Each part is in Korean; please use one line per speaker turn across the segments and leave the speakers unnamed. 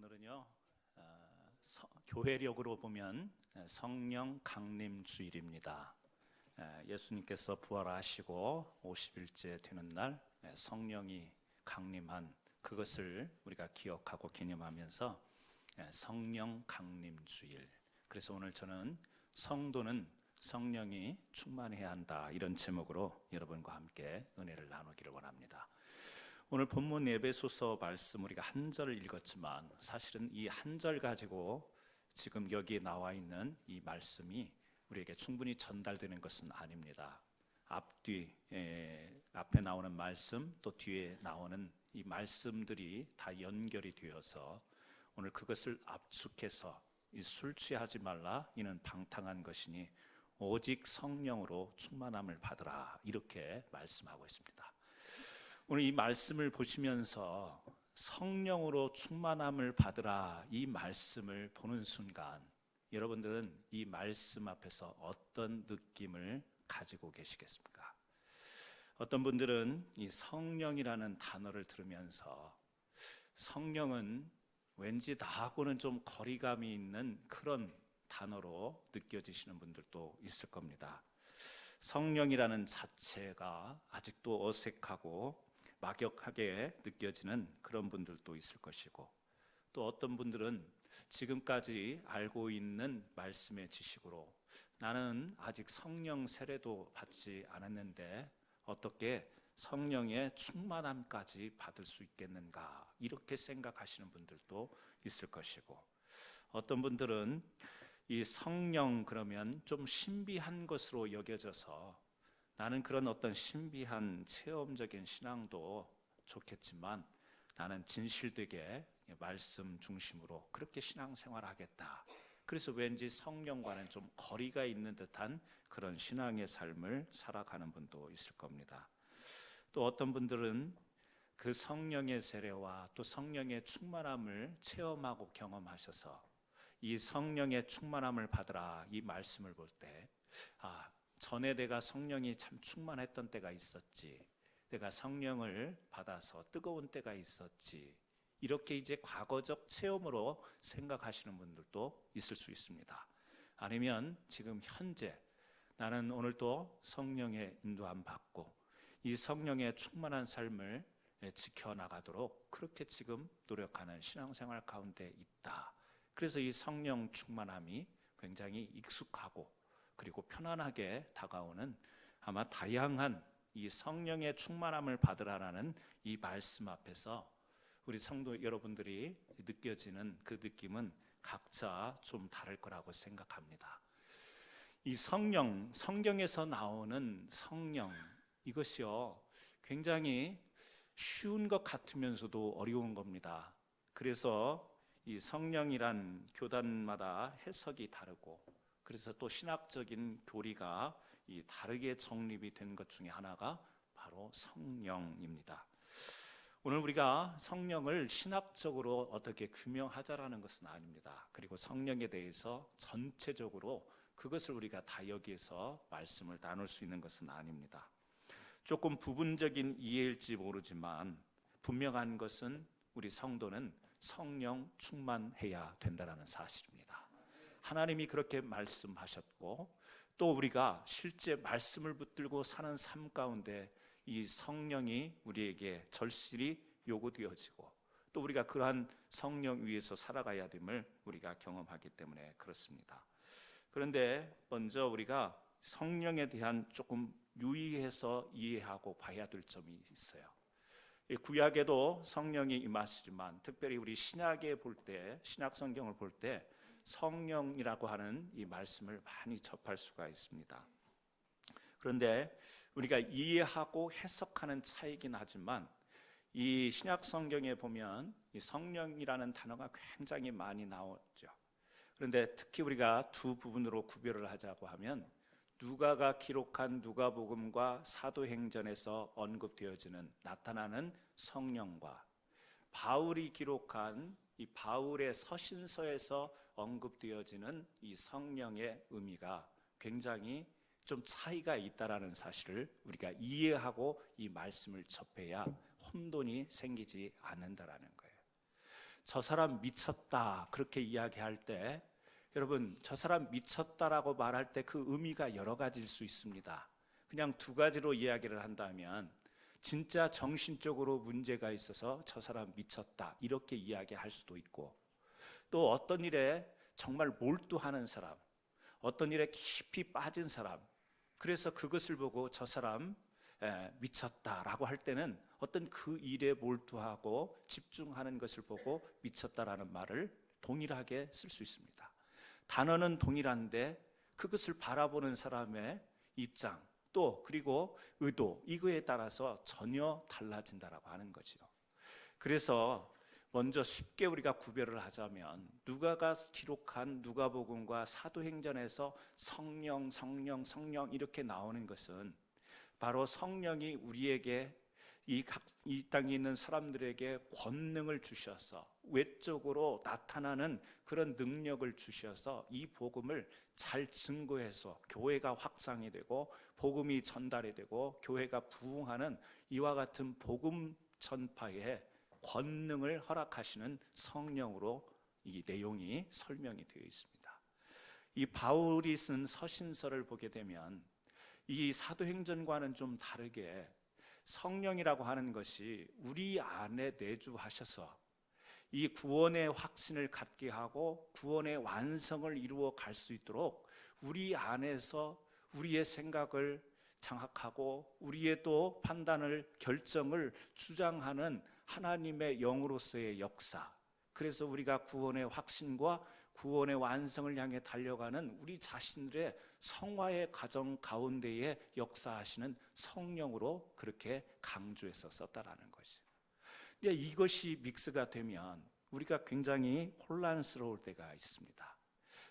오늘은요, 교회력으로 보면 성령 강림 주일입니다. 예수님께서 부활하시고 50일째 되는 날 성령이 강림한 그것을 우리가 기억하고 기념하면서 성령 강림 주일. 그래서 오늘 저는 성도는 성령이 충만해야 한다, 이런 제목으로 여러분과 함께 은혜를 나누기를 원합니다. 오늘 본문 에베소서 말씀 우리가 한 절을 읽었지만 사실은 이 한 절 가지고 지금 여기에 나와 있는 이 말씀이 우리에게 충분히 전달되는 것은 아닙니다. 앞에 나오는 말씀, 또 뒤에 나오는 이 말씀들이 다 연결이 되어서 오늘 그것을 압축해서 술 취하지 말라, 이는 방탕한 것이니 오직 성령으로 충만함을 받으라, 이렇게 말씀하고 있습니다. 오늘 이 말씀을 보시면서 성령으로 충만함을 받으라, 이 말씀을 보는 순간 여러분들은 이 말씀 앞에서 어떤 느낌을 가지고 계시겠습니까? 어떤 분들은 이 성령이라는 단어를 들으면서 성령은 왠지 나하고는 좀 거리감이 있는 그런 단어로 느껴지시는 분들도 있을 겁니다. 성령이라는 자체가 아직도 어색하고 막역하게 느껴지는 그런 분들도 있을 것이고, 또 어떤 분들은 지금까지 알고 있는 말씀의 지식으로 나는 아직 성령 세례도 받지 않았는데 어떻게 성령의 충만함까지 받을 수 있겠는가, 이렇게 생각하시는 분들도 있을 것이고, 어떤 분들은 이 성령 그러면 좀 신비한 것으로 여겨져서 나는 그런 어떤 신비한 체험적인 신앙도 좋겠지만 나는 진실되게 말씀 중심으로 그렇게 신앙생활을 하겠다. 그래서 왠지 성령과는 좀 거리가 있는 듯한 그런 신앙의 삶을 살아가는 분도 있을 겁니다. 또 어떤 분들은 그 성령의 세례와 또 성령의 충만함을 체험하고 경험하셔서 이 성령의 충만함을 받으라, 이 말씀을 볼 때 전에 내가 성령이 참 충만했던 때가 있었지, 내가 성령을 받아서 뜨거운 때가 있었지, 이렇게 이제 과거적 체험으로 생각하시는 분들도 있을 수 있습니다. 아니면 지금 현재 나는 오늘도 성령의 인도함 받고 이 성령의 충만한 삶을 지켜나가도록 그렇게 지금 노력하는 신앙생활 가운데 있다. 그래서 이 성령 충만함이 굉장히 익숙하고 그리고 편안하게 다가오는, 아마 다양한 이 성령의 충만함을 받으라라는 이 말씀 앞에서 우리 성도 여러분들이 느껴지는 그 느낌은 각자 좀 다를 거라고 생각합니다. 이 성령, 성경에서 나오는 성령, 이것이요 굉장히 쉬운 것 같으면서도 어려운 겁니다. 그래서 이 성령이란 교단마다 해석이 다르고, 그래서 또 신학적인 교리가 다르게 정립이 된 것 중에 하나가 바로 성령입니다. 오늘 우리가 성령을 신학적으로 어떻게 규명하자라는 것은 아닙니다. 그리고 성령에 대해서 전체적으로 그것을 우리가 다 여기에서 말씀을 나눌 수 있는 것은 아닙니다. 조금 부분적인 이해일지 모르지만 분명한 것은 우리 성도는 성령 충만해야 된다는 사실입니다. 하나님이 그렇게 말씀하셨고, 또 우리가 실제 말씀을 붙들고 사는 삶 가운데 이 성령이 우리에게 절실히 요구되어지고, 또 우리가 그러한 성령 위에서 살아가야 됨을 우리가 경험하기 때문에 그렇습니다. 그런데 먼저 우리가 성령에 대한 조금 유의해서 이해하고 봐야 될 점이 있어요. 구약에도 성령이 임하시지만 특별히 우리 신약에 볼 때, 신약 성경을 볼 때 성령이라고 하는 이 말씀을 많이 접할 수가 있습니다. 그런데 우리가 이해하고 해석하는 차이긴 하지만 이 신약 성경에 보면 이 성령이라는 단어가 굉장히 많이 나오죠. 그런데 특히 우리가 두 부분으로 구별을 하자고 하면 누가가 기록한 누가복음과 사도행전에서 언급되어지는 나타나는 성령과 바울이 기록한 이 바울의 서신서에서 언급되어지는 이 성령의 의미가 굉장히 좀 차이가 있다라는 사실을 우리가 이해하고 이 말씀을 접해야 혼돈이 생기지 않는다라는 거예요. 저 사람 미쳤다 그렇게 이야기할 때, 여러분, 저 사람 미쳤다라고 말할 때 그 의미가 여러 가지일 수 있습니다. 그냥 두 가지로 이야기를 한다면, 진짜 정신적으로 문제가 있어서 저 사람 미쳤다 이렇게 이야기할 수도 있고, 또 어떤 일에 정말 몰두하는 사람, 어떤 일에 깊이 빠진 사람, 그래서 그것을 보고 저 사람 미쳤다라고 할 때는 어떤 그 일에 몰두하고 집중하는 것을 보고 미쳤다라는 말을 동일하게 쓸 수 있습니다. 단어는 동일한데 그것을 바라보는 사람의 입장, 또 그리고 의도, 이거에 따라서 전혀 달라진다라고 하는 거죠. 그래서 먼저 쉽게 우리가 구별을 하자면, 누가가 기록한 누가복음과 사도행전에서 성령, 성령, 성령 이렇게 나오는 것은 바로 성령이 우리에게 이 땅에 있는 사람들에게 권능을 주셔서 외적으로 나타나는 그런 능력을 주셔서 이 복음을 잘 증거해서 교회가 확장이 되고 복음이 전달이 되고 교회가 부흥하는 이와 같은 복음 전파에 권능을 허락하시는 성령으로 이 내용이 설명이 되어 있습니다. 이 바울이 쓴 서신서를 보게 되면 이 사도행전과는 좀 다르게 성령이라고 하는 것이 우리 안에 내주하셔서 이 구원의 확신을 갖게 하고 구원의 완성을 이루어 갈 수 있도록 우리 안에서 우리의 생각을 장악하고 우리의 또 판단을, 결정을 주장하는 하나님의 영으로서의 역사, 그래서 우리가 구원의 확신과 구원의 완성을 향해 달려가는 우리 자신들의 성화의 과정 가운데에 역사하시는 성령으로 그렇게 강조해서 썼다라는 것이죠. 이제 이것이 믹스가 되면 우리가 굉장히 혼란스러울 때가 있습니다.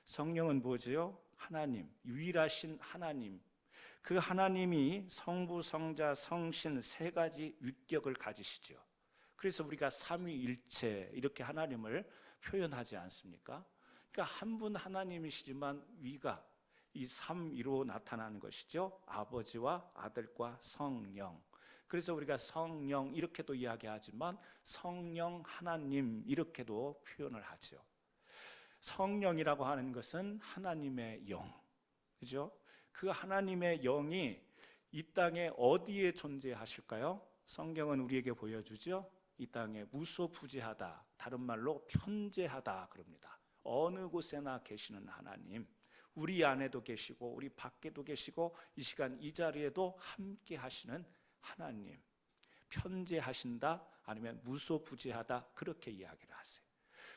성령은 뭐지요? 하나님, 유일하신 하나님, 그 하나님이 성부, 성자, 성신 세 가지 위격을 가지시죠. 그래서 우리가 삼위일체 이렇게 하나님을 표현하지 않습니까? 그러니까 한 분 하나님이시지만 위가 이 삼위로 나타나는 것이죠. 아버지와 아들과 성령. 그래서 우리가 성령 이렇게도 이야기하지만 성령 하나님 이렇게도 표현을 하죠. 성령이라고 하는 것은 하나님의 영, 그죠? 그 하나님의 영이 이 땅에 어디에 존재하실까요? 성경은 우리에게 보여주죠. 이 땅에 무소부지하다, 다른 말로 편재하다 그럽니다. 어느 곳에나 계시는 하나님, 우리 안에도 계시고 우리 밖에도 계시고 이 시간 이 자리에도 함께 하시는 하나님, 편재하신다 아니면 무소부지하다 그렇게 이야기를 하세요.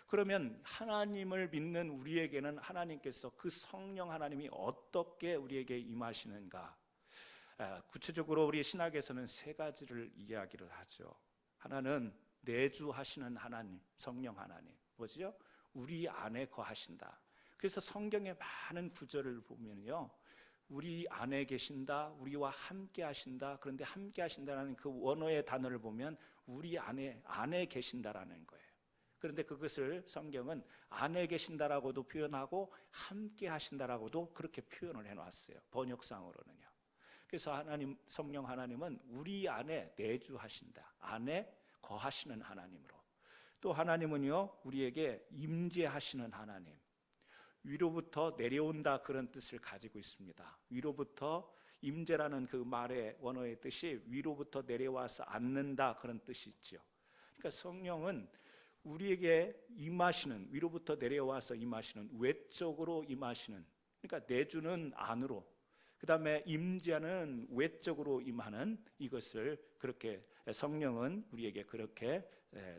그러면 하나님을 믿는 우리에게는 하나님께서 그 성령 하나님이 어떻게 우리에게 임하시는가? 구체적으로 우리 신학에서는 세 가지를 이야기를 하죠. 하나는 내주하시는 하나님, 성령 하나님. 뭐죠? 우리 안에 거하신다. 그래서 성경의 많은 구절을 보면요, 우리 안에 계신다, 우리와 함께 하신다. 그런데 함께 하신다라는 그 원어의 단어를 보면 우리 안에 계신다라는 거예요. 그런데 그것을 성경은 안에 계신다라고도 표현하고 함께 하신다라고도 그렇게 표현을 해놨어요. 번역상으로는요. 그래서 하나님, 성령 하나님은 우리 안에 내주하신다, 안에 거하시는 하나님으로. 또 하나님은요, 우리에게 임재하시는 하나님, 위로부터 내려온다 그런 뜻을 가지고 있습니다. 위로부터, 임재라는 그 말의 원어의 뜻이 위로부터 내려와서 앉는다 그런 뜻이 있죠. 그러니까 성령은 우리에게 임하시는, 위로부터 내려와서 임하시는, 외적으로 임하시는, 그러니까 내주는 안으로, 그 다음에 임재하는 외적으로 임하는, 이것을 그렇게 성령은 우리에게 그렇게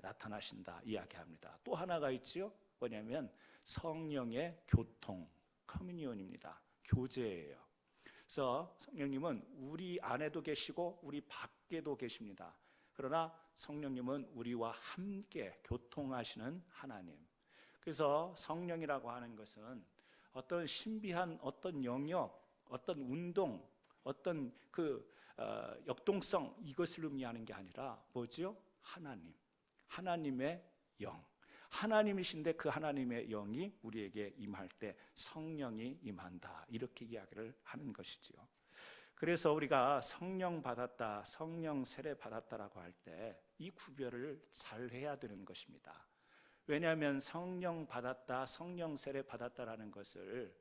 나타나신다 이야기합니다. 또 하나가 있지요. 뭐냐면 성령의 교통, 커뮤니온입니다. 교제예요. 그래서 성령님은 우리 안에도 계시고 우리 밖에도 계십니다. 그러나 성령님은 우리와 함께 교통하시는 하나님. 그래서 성령이라고 하는 것은 어떤 신비한 어떤 영역, 어떤 운동, 어떤 역동성, 이것을 의미하는 게 아니라 뭐죠? 하나님, 하나님의 영, 하나님이신데 그 하나님의 영이 우리에게 임할 때 성령이 임한다, 이렇게 이야기를 하는 것이지요. 그래서 우리가 성령 받았다, 성령 세례 받았다라고 할 때 이 구별을 잘 해야 되는 것입니다. 왜냐하면 성령 받았다, 성령 세례 받았다라는 것을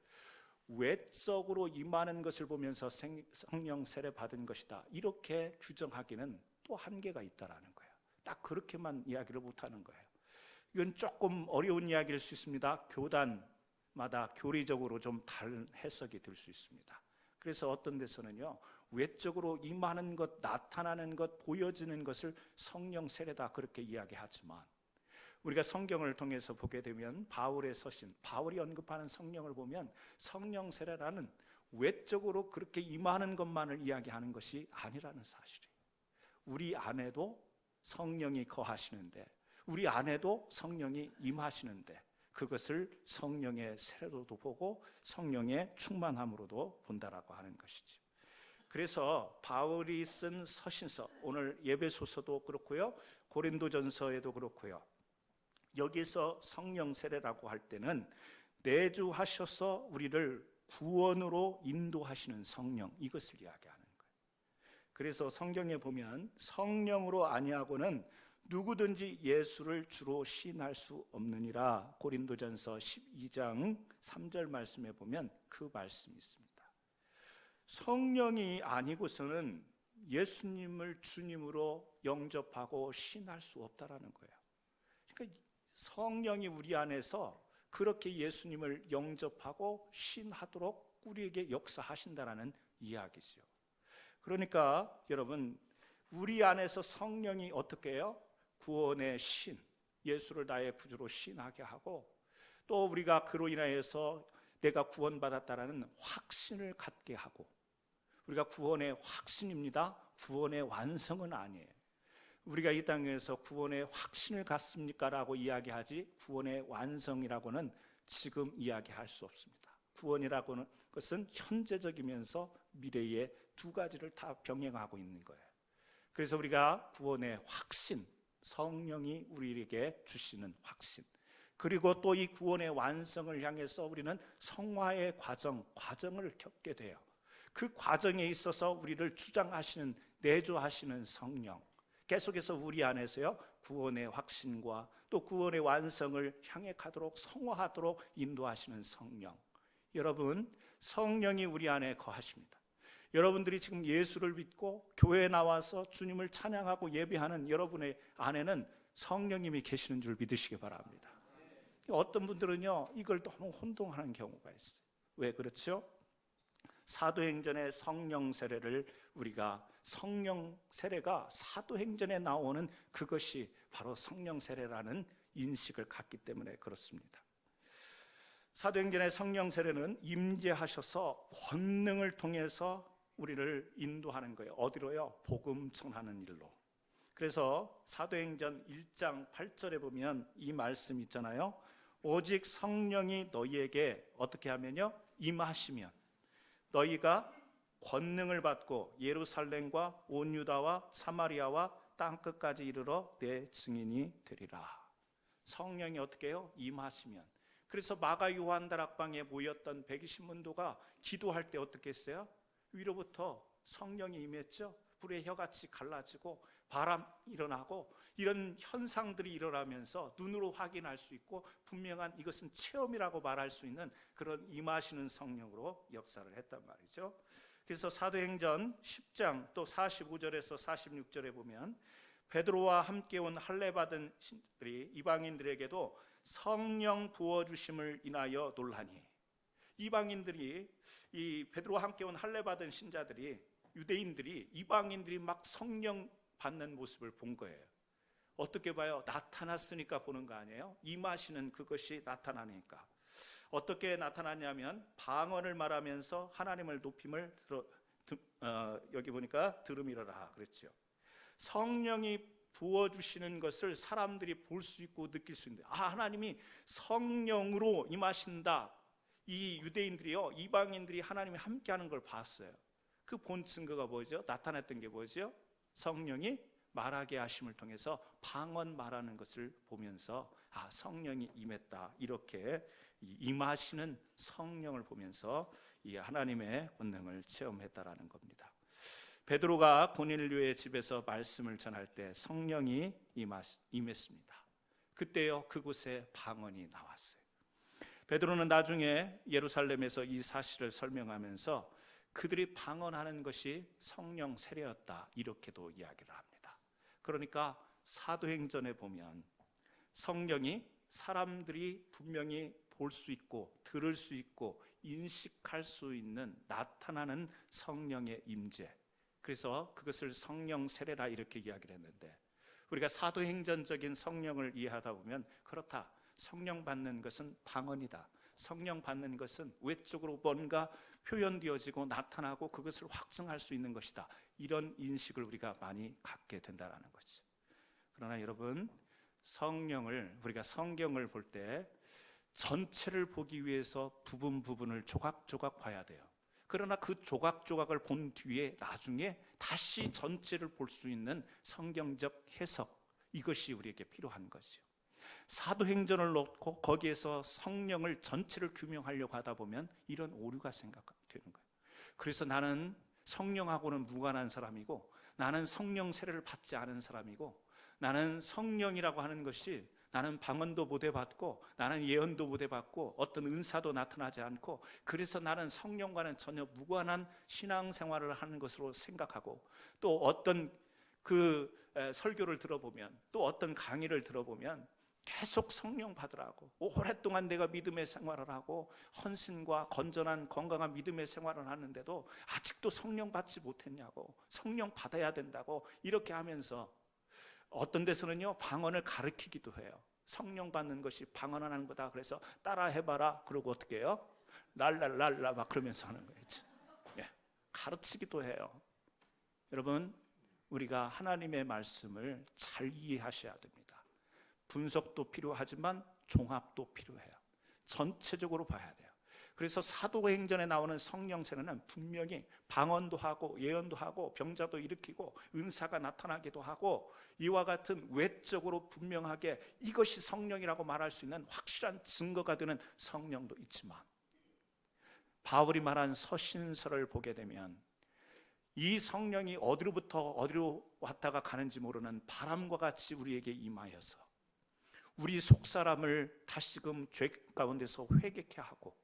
외적으로 임하는 것을 보면서 성령 세례 받은 것이다, 이렇게 규정하기는 또 한계가 있다라는 거예요. 딱 그렇게만 이야기를 못하는 거예요. 이건 조금 어려운 이야기일 수 있습니다. 교단마다 교리적으로 좀 다른 해석이 될 수 있습니다. 그래서 어떤 데서는요, 외적으로 임하는 것, 나타나는 것, 보여지는 것을 성령 세례다 그렇게 이야기하지만, 우리가 성경을 통해서 보게 되면 바울의 서신, 바울이 언급하는 성령을 보면 성령 세례라는 외적으로 그렇게 임하는 것만을 이야기하는 것이 아니라는 사실이에요. 우리 안에도 성령이 거하시는데, 우리 안에도 성령이 임하시는데, 그것을 성령의 세례로도 보고 성령의 충만함으로도 본다라고 하는 것이죠. 그래서 바울이 쓴 서신서, 오늘 예배소서도 그렇고요, 고린도전서에도 그렇고요, 여기서 성령 세례라고 할 때는 내주하셔서 우리를 구원으로 인도하시는 성령, 이것을 이야기하는 거예요. 그래서 성경에 보면 성령으로 아니하고는 누구든지 예수를 주로 시인할 수 없느니라, 고린도전서 12장 3절 말씀에 보면 그 말씀이 있습니다. 성령이 아니고서는 예수님을 주님으로 영접하고 시인할 수 없다라는 거예요. 그러니까 성령이 우리 안에서 그렇게 예수님을 영접하고 시인하도록 우리에게 역사하신다라는 이야기죠. 그러니까 여러분, 우리 안에서 성령이 어떻게 해요? 구원의 신, 예수를 나의 구주로 시인하게 하고, 또 우리가 그로 인하여서 내가 구원받았다라는 확신을 갖게 하고, 우리가 구원의 확신입니다. 구원의 완성은 아니에요. 우리가 이 땅에서 구원의 확신을 갖습니까? 라고 이야기하지, 구원의 완성이라고는 지금 이야기할 수 없습니다. 구원이라고는 것은 현재적이면서 미래의 두 가지를 다 병행하고 있는 거예요. 그래서 우리가 구원의 확신, 성령이 우리에게 주시는 확신, 그리고 또 이 구원의 완성을 향해서 우리는 성화의 과정을 겪게 돼요. 그 과정에 있어서 우리를 주장하시는, 내주하시는 성령, 계속해서 우리 안에서요, 구원의 확신과 또 구원의 완성을 향해 가도록, 성화하도록 인도하시는 성령. 여러분, 성령이 우리 안에 거하십니다. 여러분들이 지금 예수를 믿고 교회에 나와서 주님을 찬양하고 예배하는 여러분의 안에는 성령님이 계시는 줄 믿으시기 바랍니다. 어떤 분들은요, 이걸 너무 혼동하는 경우가 있어요. 왜 그렇죠? 사도행전의 성령 세례를 우리가, 성령 세례가 사도행전에 나오는 그것이 바로 성령 세례라는 인식을 갖기 때문에 그렇습니다. 사도행전의 성령 세례는 임재하셔서 권능을 통해서 우리를 인도하는 거예요. 어디로요? 복음 전하는 일로. 그래서 사도행전 1장 8절에 보면 이 말씀 있잖아요. 오직 성령이 너희에게 어떻게 하면요? 임하시면 너희가 권능을 받고 예루살렘과 온 유다와 사마리아와 땅끝까지 이르러 내 증인이 되리라. 성령이 어떻게 해요? 임하시면. 그래서 마가 요한 다락방에 모였던 120문도가 기도할 때 어떻게 했어요? 위로부터 성령이 임했죠. 불의 혀같이 갈라지고 바람 일어나고 이런 현상들이 일어나면서 눈으로 확인할 수 있고 분명한 이것은 체험이라고 말할 수 있는 그런 임하시는 성령으로 역사를 했단 말이죠. 그래서 사도행전 10장 또 45절에서 46절에 보면 베드로와 함께 온 할례 받은 신들이 이방인들에게도 성령 부어주심을 인하여 놀라니, 이방인들이, 이 베드로와 함께 온 할례 받은 신자들이, 유대인들이, 이방인들이 막 성령 받는 모습을 본 거예요. 어떻게 봐요? 나타났으니까 보는 거 아니에요? 임하시는 그것이 나타나니까. 어떻게 나타나냐면 방언을 말하면서 하나님을 높임을 여기 보니까 들음이라 그랬죠. 성령이 부어주시는 것을 사람들이 볼 수 있고 느낄 수 있는데, 하나님이 성령으로 임하신다. 이 유대인들이요, 이방인들이 하나님이 함께하는 걸 봤어요. 그 본 증거가 뭐죠? 나타났던 게 뭐죠? 성령이 말하게 하심을 통해서 방언 말하는 것을 보면서 성령이 임했다, 이렇게 임하시는 성령을 보면서 이 하나님의 권능을 체험했다라는 겁니다. 베드로가 고넬료의 집에서 말씀을 전할 때 성령이 임했습니다. 그때요 그곳에 방언이 나왔어요. 베드로는 나중에 예루살렘에서 이 사실을 설명하면서 그들이 방언하는 것이 성령 세례였다 이렇게도 이야기를 합니다. 그러니까 사도행전에 보면 성령이 사람들이 분명히 볼 수 있고 들을 수 있고 인식할 수 있는 나타나는 성령의 임재, 그래서 그것을 성령 세례라 이렇게 이야기를 했는데, 우리가 사도행전적인 성령을 이해하다 보면 그렇다, 성령 받는 것은 방언이다, 성령 받는 것은 외적으로 뭔가 표현되어지고 나타나고 그것을 확증할 수 있는 것이다, 이런 인식을 우리가 많이 갖게 된다는 거죠. 그러나 여러분, 성령을 우리가 성경을 볼 때 전체를 보기 위해서 부분을 조각조각 봐야 돼요. 그러나 그 조각조각을 본 뒤에 나중에 다시 전체를 볼 수 있는 성경적 해석, 이것이 우리에게 필요한 거죠. 사도행전을 놓고 거기에서 성령을 전체를 규명하려고 하다 보면 이런 오류가 생각되는 거예요. 그래서 나는 성령하고는 무관한 사람이고, 나는 성령 세례를 받지 않은 사람이고, 나는 성령이라고 하는 것이, 나는 방언도 못 해봤고, 나는 예언도 못 해봤고, 어떤 은사도 나타나지 않고, 그래서 나는 성령과는 전혀 무관한 신앙생활을 하는 것으로 생각하고, 또 어떤 설교를 들어보면, 또 어떤 강의를 들어보면 계속 성령 받으라고, 오랫동안 내가 믿음의 생활을 하고 헌신과 건전한 건강한 믿음의 생활을 하는데도 아직도 성령 받지 못했냐고, 성령 받아야 된다고 이렇게 하면서 어떤 데서는요 방언을 가르치기도 해요. 성령 받는 것이 방언하는 거다, 그래서 따라 해봐라, 그러고 어떻게 해요? 랄랄랄라 막 그러면서 하는 거예요. 예, 가르치기도 해요. 여러분, 우리가 하나님의 말씀을 잘 이해하셔야 됩니다. 분석도 필요하지만 종합도 필요해요. 전체적으로 봐야 돼요. 그래서 사도행전에 나오는 성령 세례는 분명히 방언도 하고 예언도 하고 병자도 일으키고 은사가 나타나기도 하고, 이와 같은 외적으로 분명하게 이것이 성령이라고 말할 수 있는 확실한 증거가 되는 성령도 있지만, 바울이 말한 서신서를 보게 되면 이 성령이 어디로부터 어디로 왔다가 가는지 모르는 바람과 같이 우리에게 임하여서 우리 속사람을 다시금 죄 가운데서 회개케 하고,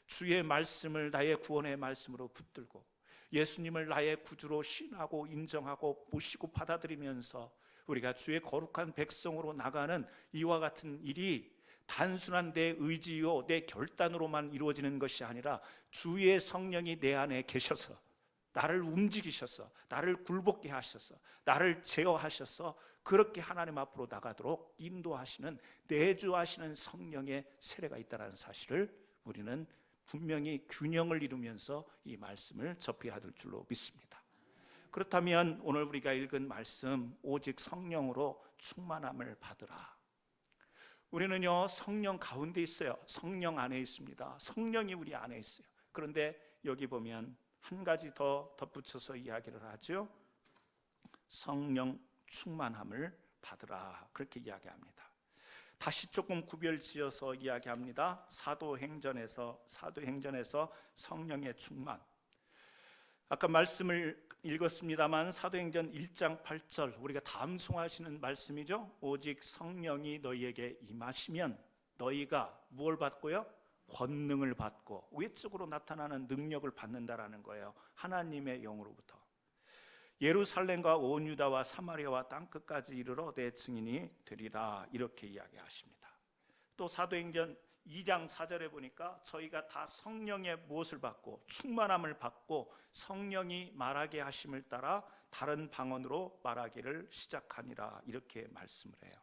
주의 말씀을 나의 구원의 말씀으로 붙들고 예수님을 나의 구주로 신하고 인정하고 모시고 받아들이면서 우리가 주의 거룩한 백성으로 나가는 이와 같은 일이 단순한 내 의지요 내 결단으로만 이루어지는 것이 아니라 주의 성령이 내 안에 계셔서 나를 움직이셔서 나를 굴복게 하셔서 나를 제어하셔서 그렇게 하나님 앞으로 나가도록 인도하시는, 내주하시는 성령의 세례가 있다는 사실을 우리는 분명히 균형을 이루면서 이 말씀을 접해야 될 줄로 믿습니다. 그렇다면 오늘 우리가 읽은 말씀, 오직 성령으로 충만함을 받으라. 우리는요 성령 가운데 있어요. 성령 안에 있습니다. 성령이 우리 안에 있어요. 그런데 여기 보면 한 가지 더 덧붙여서 이야기를 하죠. 성령 충만함을 받으라, 그렇게 이야기합니다. 다시 조금 구별지어서 이야기합니다. 사도행전에서 성령의 충만, 아까 말씀을 읽었습니다만 사도행전 1장 8절, 우리가 다 암송하시는 말씀이죠. 오직 성령이 너희에게 임하시면 너희가 무엇을 받고요? 권능을 받고, 외적으로 나타나는 능력을 받는다라는 거예요. 하나님의 영으로부터. 예루살렘과 온 유다와 사마리아와 땅끝까지 이르러 내 증인이 되리라, 이렇게 이야기하십니다. 또 사도행전 2장 4절에 보니까 저희가 다 성령의 무엇을 받고 충만함을 받고 성령이 말하게 하심을 따라 다른 방언으로 말하기를 시작하니라, 이렇게 말씀을 해요.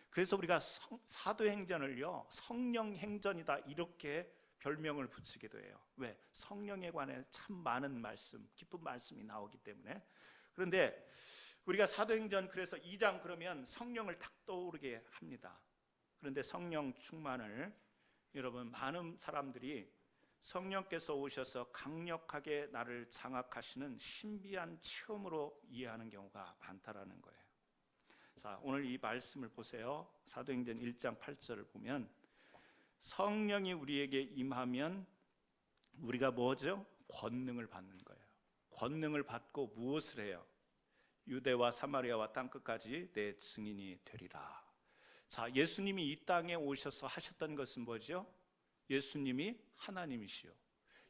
그래서 우리가 사도행전을요 성령행전이다 이렇게 별명을 붙이기도 해요. 왜? 성령에 관해 참 많은 말씀, 깊은 말씀이 나오기 때문에. 그런데 우리가 사도행전 그래서 2장 그러면 성령을 탁 떠오르게 합니다. 그런데 성령 충만을 여러분, 많은 사람들이 성령께서 오셔서 강력하게 나를 장악하시는 신비한 체험으로 이해하는 경우가 많다라는 거예요. 자, 오늘 이 말씀을 보세요. 사도행전 1장 8절을 보면 성령이 우리에게 임하면 우리가 뭐죠? 권능을 받는 거예요. 권능을 받고 무엇을 해요? 유대와 사마리아와 땅끝까지 내 증인이 되리라. 자, 예수님이 이 땅에 오셔서 하셨던 것은 뭐죠? 예수님이 하나님이시요,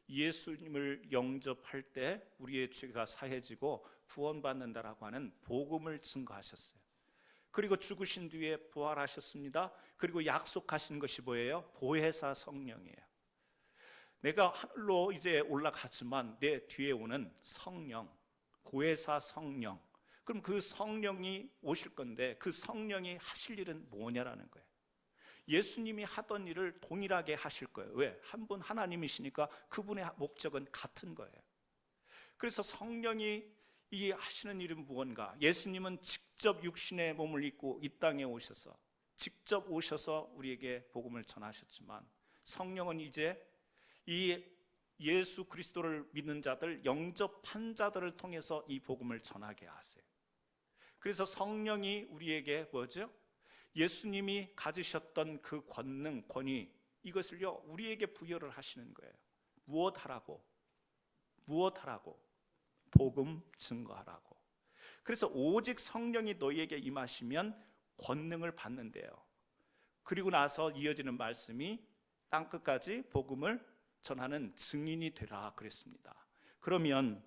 예수님을 영접할 때 우리의 죄가 사해지고 구원받는다라고 하는 복음을 증거하셨어요. 그리고 죽으신 뒤에 부활하셨습니다. 그리고 약속하신 것이 뭐예요? 보혜사 성령이에요. 내가 하늘로 이제 올라가지만 내 뒤에 오는 성령, 보혜사 성령. 그럼 그 성령이 오실 건데 그 성령이 하실 일은 뭐냐라는 거예요. 예수님이 하던 일을 동일하게 하실 거예요. 왜? 한 분 하나님이시니까 그분의 목적은 같은 거예요. 그래서 성령이 이 하시는 일은 무언가? 예수님은 직접 육신의 몸을 입고 이 땅에 오셔서 직접 오셔서 우리에게 복음을 전하셨지만, 성령은 이제 이 예수 그리스도를 믿는 자들, 영접한 자들을 통해서 이 복음을 전하게 하세요. 그래서 성령이 우리에게 뭐죠? 예수님이 가지셨던 그 권능, 권위, 이것을요 우리에게 부여를 하시는 거예요. 무엇하라고? 복음 증거하라고. 그래서 오직 성령이 너희에게 임하시면 권능을 받는데요. 그리고 나서 이어지는 말씀이 땅끝까지 복음을 전하는 증인이 되라 그랬습니다. 그러면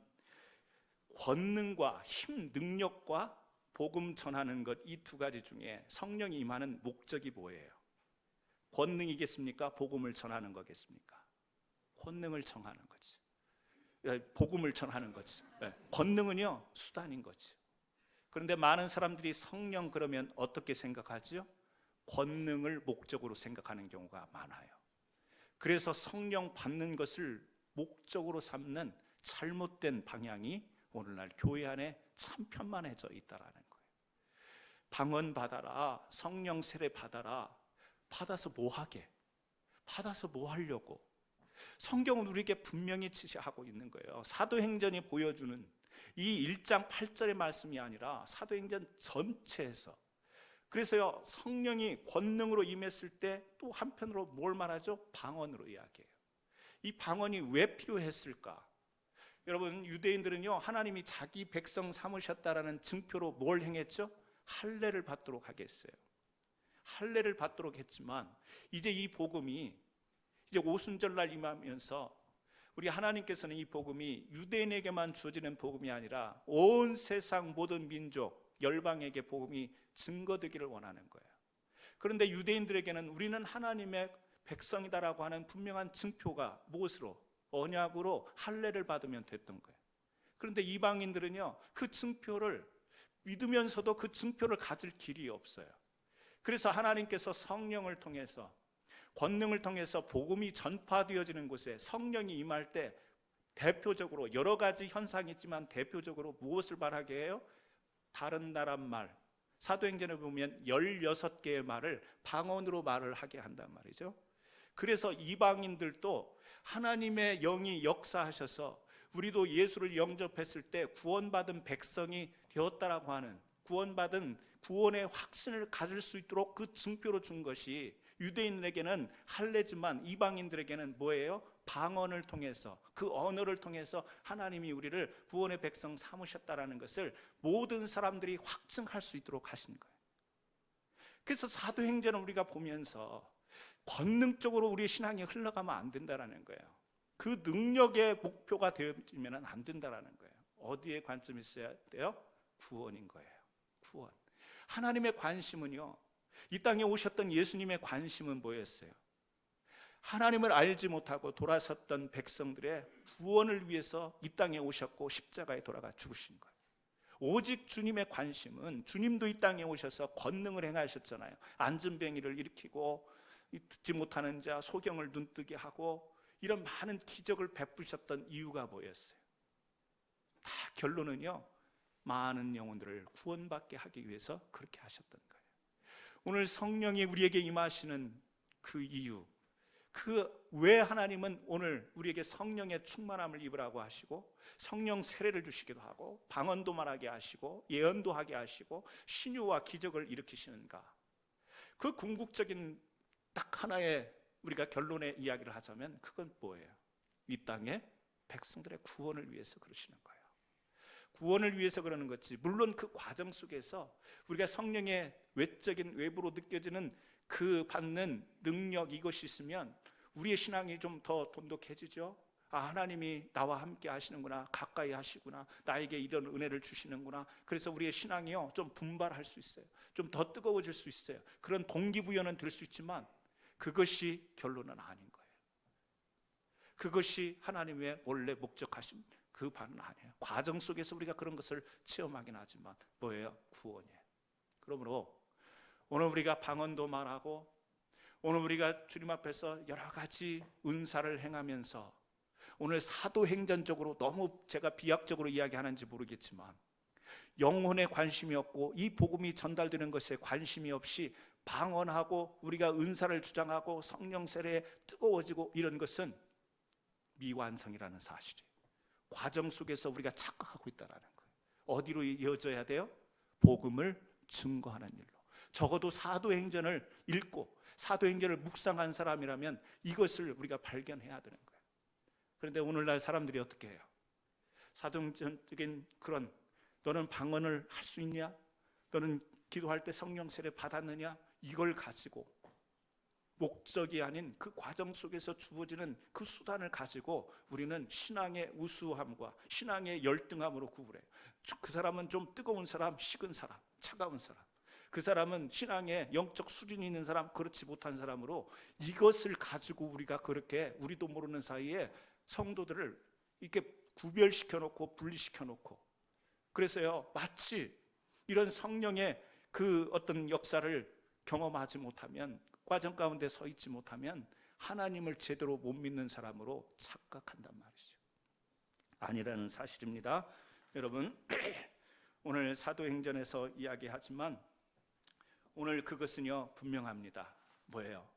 권능과 힘, 능력과 복음 전하는 것, 이 두 가지 중에 성령이 임하는 목적이 뭐예요? 권능이겠습니까? 복음을 전하는 거겠습니까? 권능을 전하는 거지. 복음을 전하는 거지. 권능은요 수단인 거지. 그런데 많은 사람들이 성령 그러면 어떻게 생각하죠? 권능을 목적으로 생각하는 경우가 많아요. 그래서 성령 받는 것을 목적으로 삼는 잘못된 방향이 오늘날 교회 안에 참 편만해져 있다라는 거예요. 방언 받아라, 성령 세례 받아라. 받아서 뭐 하게? 받아서 뭐 하려고? 성경은 우리에게 분명히 지시하고 있는 거예요. 사도행전이 보여주는 이 1장 8절의 말씀이 아니라 사도행전 전체에서. 그래서요 성령이 권능으로 임했을 때 또 한편으로 뭘 말하죠? 방언으로 이야기해요. 이 방언이 왜 필요했을까? 여러분, 유대인들은요 하나님이 자기 백성 삼으셨다라는 증표로 뭘 행했죠? 할례를 받도록 하겠어요. 할례를 받도록 했지만 이제 이 복음이 이제 오순절날 임하면서 우리 하나님께서는 이 복음이 유대인에게만 주어지는 복음이 아니라 온 세상 모든 민족, 열방에게 복음이 증거되기를 원하는 거예요. 그런데 유대인들에게는 우리는 하나님의 백성이다라고 하는 분명한 증표가 무엇으로? 언약으로 할례를 받으면 됐던 거예요. 그런데 이방인들은요 그 증표를 믿으면서도 그 증표를 가질 길이 없어요. 그래서 하나님께서 성령을 통해서, 권능을 통해서 복음이 전파되어지는 곳에 성령이 임할 때 대표적으로 여러 가지 현상이 있지만 대표적으로 무엇을 말하게 해요? 다른 나라 말, 사도행전에 보면 16개의 말을 방언으로 말을 하게 한단 말이죠. 그래서 이방인들도 하나님의 영이 역사하셔서 우리도 예수를 영접했을 때 구원받은 백성이 되었다라고 하는, 구원받은 구원의 확신을 가질 수 있도록 그 증표로 준 것이 유대인에게는 할례지만 이방인들에게는 뭐예요? 방언을 통해서, 그 언어를 통해서 하나님이 우리를 구원의 백성 삼으셨다라는 것을 모든 사람들이 확증할 수 있도록 하신 거예요. 그래서 사도행전을 우리가 보면서 권능적으로 우리의 신앙이 흘러가면 안 된다라는 거예요. 그 능력의 목표가 되어지면 안 된다라는 거예요. 어디에 관점이 있어야 돼요? 구원인 거예요. 구원. 하나님의 관심은요, 이 땅에 오셨던 예수님의 관심은 뭐였어요? 하나님을 알지 못하고 돌아섰던 백성들의 구원을 위해서 이 땅에 오셨고 십자가에 돌아가 죽으신 거예요. 오직 주님의 관심은, 주님도 이 땅에 오셔서 권능을 행하셨잖아요. 안전병이를 일으키고 듣지 못하는 자 소경을 눈뜨게 하고 이런 많은 기적을 베푸셨던 이유가 뭐였어요? 다 결론은요, 많은 영혼들을 구원받게 하기 위해서 그렇게 하셨던 거예요. 오늘 성령이 우리에게 임하시는 그 이유, 그 왜 하나님은 오늘 우리에게 성령의 충만함을 입으라고 하시고 성령 세례를 주시기도 하고 방언도 말하게 하시고 예언도 하게 하시고 신유와 기적을 일으키시는가? 그 궁극적인 딱 하나의 우리가 결론의 이야기를 하자면 그건 뭐예요? 이 땅의 백성들의 구원을 위해서 그러시는 거예요. 구원을 위해서 그러는 거지. 물론 그 과정 속에서 우리가 성령의 외적인 외부로 느껴지는 그 받는 능력, 이것이 있으면 우리의 신앙이 좀 더 돈독해지죠. 하나님이 나와 함께 하시는구나, 가까이 하시구나, 나에게 이런 은혜를 주시는구나. 그래서 우리의 신앙이요 좀 분발할 수 있어요. 좀 더 뜨거워질 수 있어요. 그런 동기부여는 될 수 있지만 그것이 결론은 아닌 거예요. 그것이 하나님의 원래 목적하신 그 바는 아니에요. 과정 속에서 우리가 그런 것을 체험하긴 하지만 뭐예요? 구원이에요. 그러므로 오늘 우리가 방언도 말하고, 오늘 우리가 주님 앞에서 여러 가지 은사를 행하면서, 오늘 사도행전적으로 너무 제가 비약적으로 이야기하는지 모르겠지만 영혼에 관심이 없고 이 복음이 전달되는 것에 관심이 없이 방언하고 우리가 은사를 주장하고 성령 세례에 뜨거워지고 이런 것은 미완성이라는 사실이에요. 과정 속에서 우리가 착각하고 있다는 거예요. 어디로 이어져야 돼요? 복음을 증거하는 일로. 적어도 사도행전을 읽고 사도행전을 묵상한 사람이라면 이것을 우리가 발견해야 되는 거예요. 그런데 오늘날 사람들이 어떻게 해요? 사도행전적인 그런, 너는 방언을 할 수 있냐? 너는 기도할 때 성령 세례 받았느냐? 이걸 가지고, 목적이 아닌 그 과정 속에서 주어지는 그 수단을 가지고 우리는 신앙의 우수함과 신앙의 열등함으로 구분해요. 그 사람은 좀 뜨거운 사람, 식은 사람, 차가운 사람, 그 사람은 신앙의 영적 수준이 있는 사람, 그렇지 못한 사람으로 이것을 가지고 우리가 그렇게 우리도 모르는 사이에 성도들을 이렇게 구별시켜 놓고 분리시켜 놓고, 그래서요 마치 이런 성령의 그 어떤 역사를 경험하지 못하면, 과정 가운데 서 있지 못하면 하나님을 제대로 못 믿는 사람으로 착각한단 말이죠. 아니라는 사실입니다. 여러분, 오늘 사도행전에서 이야기하지만 오늘 그것은요 분명합니다. 뭐예요?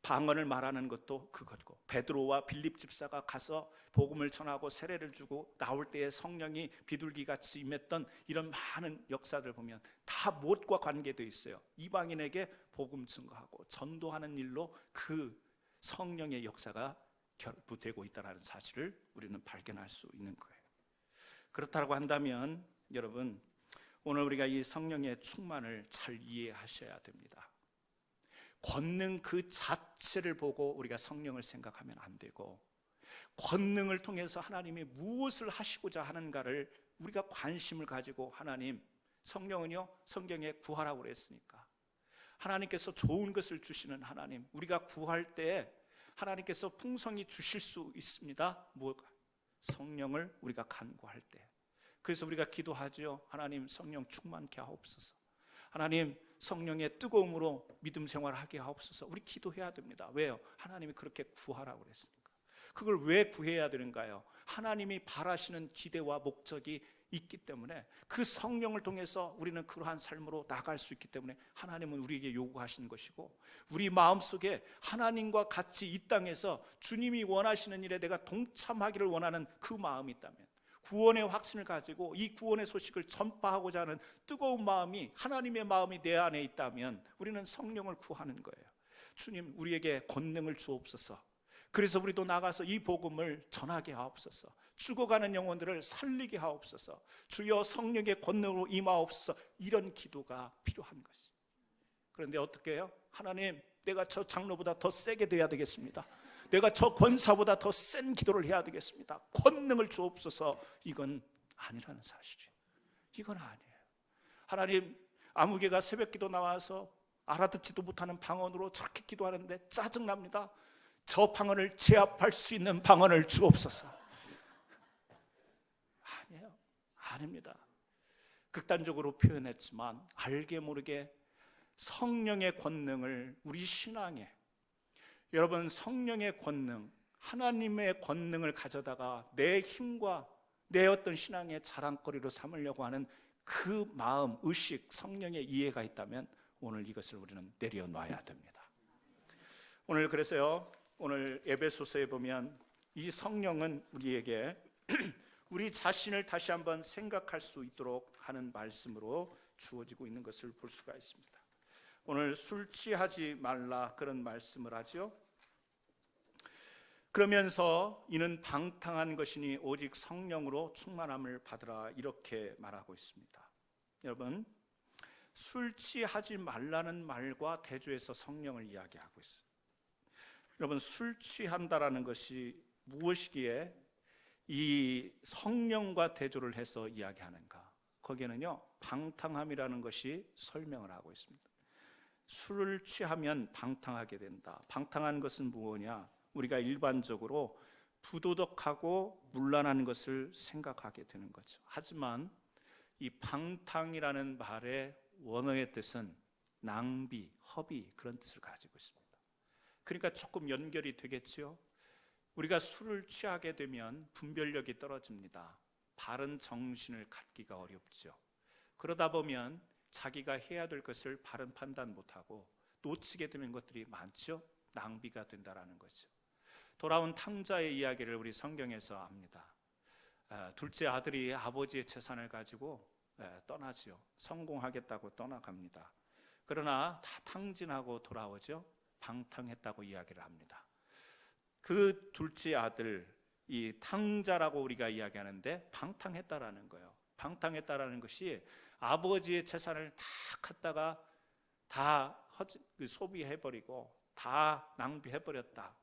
방언을 말하는 것도 그것고, 베드로와 빌립 집사가 가서 복음을 전하고 세례를 주고 나올 때에 성령이 비둘기같이 임했던 이런 많은 역사들 보면 다 무엇과 관계되어 있어요? 이방인에게 복음 증거하고 전도하는 일로 그 성령의 역사가 결부되고 있다는 사실을 우리는 발견할 수 있는 거예요. 그렇다고 한다면 여러분, 오늘 우리가 이 성령의 충만을 잘 이해하셔야 됩니다. 권능 그 자체를 보고 우리가 성령을 생각하면 안 되고, 권능을 통해서 하나님이 무엇을 하시고자 하는가를 우리가 관심을 가지고, 하나님, 성령은요 성경에 구하라고 그랬으니까 하나님께서 좋은 것을 주시는 하나님, 우리가 구할 때 하나님께서 풍성히 주실 수 있습니다. 뭐가? 성령을 우리가 간구할 때. 그래서 우리가 기도하죠. 하나님, 성령 충만케 하옵소서. 하나님, 성령의 뜨거움으로 믿음 생활하게 하옵소서. 우리 기도해야 됩니다. 왜요? 하나님이 그렇게 구하라고 그랬으니까. 그걸 왜 구해야 되는가요? 하나님이 바라시는 기대와 목적이 있기 때문에, 그 성령을 통해서 우리는 그러한 삶으로 나갈 수 있기 때문에 하나님은 우리에게 요구하시는 것이고, 우리 마음속에 하나님과 같이 이 땅에서 주님이 원하시는 일에 내가 동참하기를 원하는 그 마음이 있다면, 구원의 확신을 가지고 이 구원의 소식을 전파하고자 하는 뜨거운 마음이, 하나님의 마음이 내 안에 있다면 우리는 성령을 구하는 거예요. 주님, 우리에게 권능을 주옵소서. 그래서 우리도 나가서 이 복음을 전하게 하옵소서. 죽어가는 영혼들을 살리게 하옵소서. 주여 성령의 권능으로 임하옵소서. 이런 기도가 필요한 것이. 그런데 어떻게 해요? 하나님, 내가 저 장로보다 더 세게 돼야 되겠습니다. 내가 저 권사보다 더 센 기도를 해야 되겠습니다. 권능을 주옵소서. 이건 아니라는 사실이에요. 이건 아니에요. 하나님, 아무개가 새벽기도 나와서 알아듣지도 못하는 방언으로 저렇게 기도하는데 짜증납니다. 저 방언을 제압할 수 있는 방언을 주옵소서. 아니에요. 아닙니다. 극단적으로 표현했지만 알게 모르게 성령의 권능을 우리 신앙에, 여러분, 성령의 권능, 하나님의 권능을 가져다가 내 힘과 내 어떤 신앙의 자랑거리로 삼으려고 하는 그 마음, 의식, 성령의 이해가 있다면 오늘 이것을 우리는 내려놔야 됩니다. 오늘 그래서요, 오늘 에베소서에 보면 이 성령은 우리에게 우리 자신을 다시 한번 생각할 수 있도록 하는 말씀으로 주어지고 있는 것을 볼 수가 있습니다. 오늘 술 취하지 말라 그런 말씀을 하죠. 그러면서 이는 방탕한 것이니 오직 성령으로 충만함을 받으라, 이렇게 말하고 있습니다. 여러분, 술 취하지 말라는 말과 대조해서 성령을 이야기하고 있어요. 여러분, 술 취한다라는 것이 무엇이기에 이 성령과 대조를 해서 이야기하는가? 거기에는요, 방탕함이라는 것이 설명을 하고 있습니다. 술을 취하면 방탕하게 된다. 방탕한 것은 무엇이냐? 우리가 일반적으로 부도덕하고 문란한 것을 생각하게 되는 거죠. 하지만 이 방탕이라는 말의 원어의 뜻은 낭비, 허비, 그런 뜻을 가지고 있습니다. 그러니까 조금 연결이 되겠죠. 우리가 술을 취하게 되면 분별력이 떨어집니다. 바른 정신을 갖기가 어렵죠. 그러다 보면 자기가 해야 될 것을 바른 판단 못하고 놓치게 되는 것들이 많죠. 낭비가 된다라는 거죠. 돌아온 탕자의 이야기를 우리 성경에서 압니다. 둘째 아들이 아버지의 재산을 가지고 떠나지요. 성공하겠다고 떠나갑니다. 그러나 다 탕진하고 돌아오죠. 방탕했다고 이야기를 합니다. 그 둘째 아들, 이 탕자라고 우리가 이야기하는데 방탕했다라는 거예요. 방탕했다라는 것이 아버지의 재산을 다 갖다가 다 소비해버리고 다 낭비해버렸다,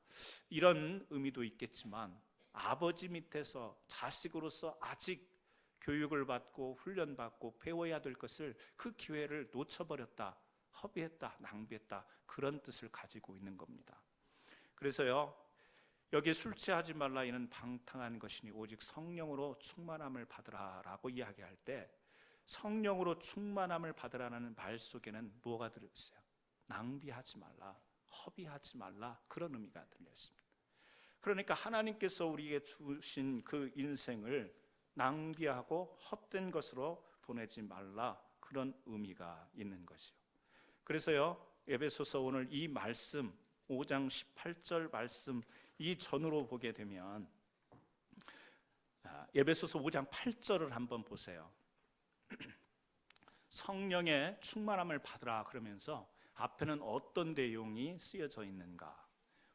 이런 의미도 있겠지만, 아버지 밑에서 자식으로서 아직 교육을 받고 훈련받고 배워야 될 것을, 그 기회를 놓쳐버렸다, 허비했다, 낭비했다, 그런 뜻을 가지고 있는 겁니다. 그래서요, 여기 술 취하지 말라, 이는 방탕한 것이니 오직 성령으로 충만함을 받으라 라고 이야기할 때, 성령으로 충만함을 받으라는 말 속에는 뭐가 들어있어요? 낭비하지 말라, 허비하지 말라, 그런 의미가 들려 있습니다. 그러니까 하나님께서 우리에게 주신 그 인생을 낭비하고 헛된 것으로 보내지 말라, 그런 의미가 있는 것이요. 그래서요, 에베소서 오늘 이 말씀 5장 18절 말씀 이 전으로 보게 되면, 에베소서 5장 8절을 한번 보세요. 성령의 충만함을 받으라 그러면서 앞에는 어떤 내용이 쓰여져 있는가?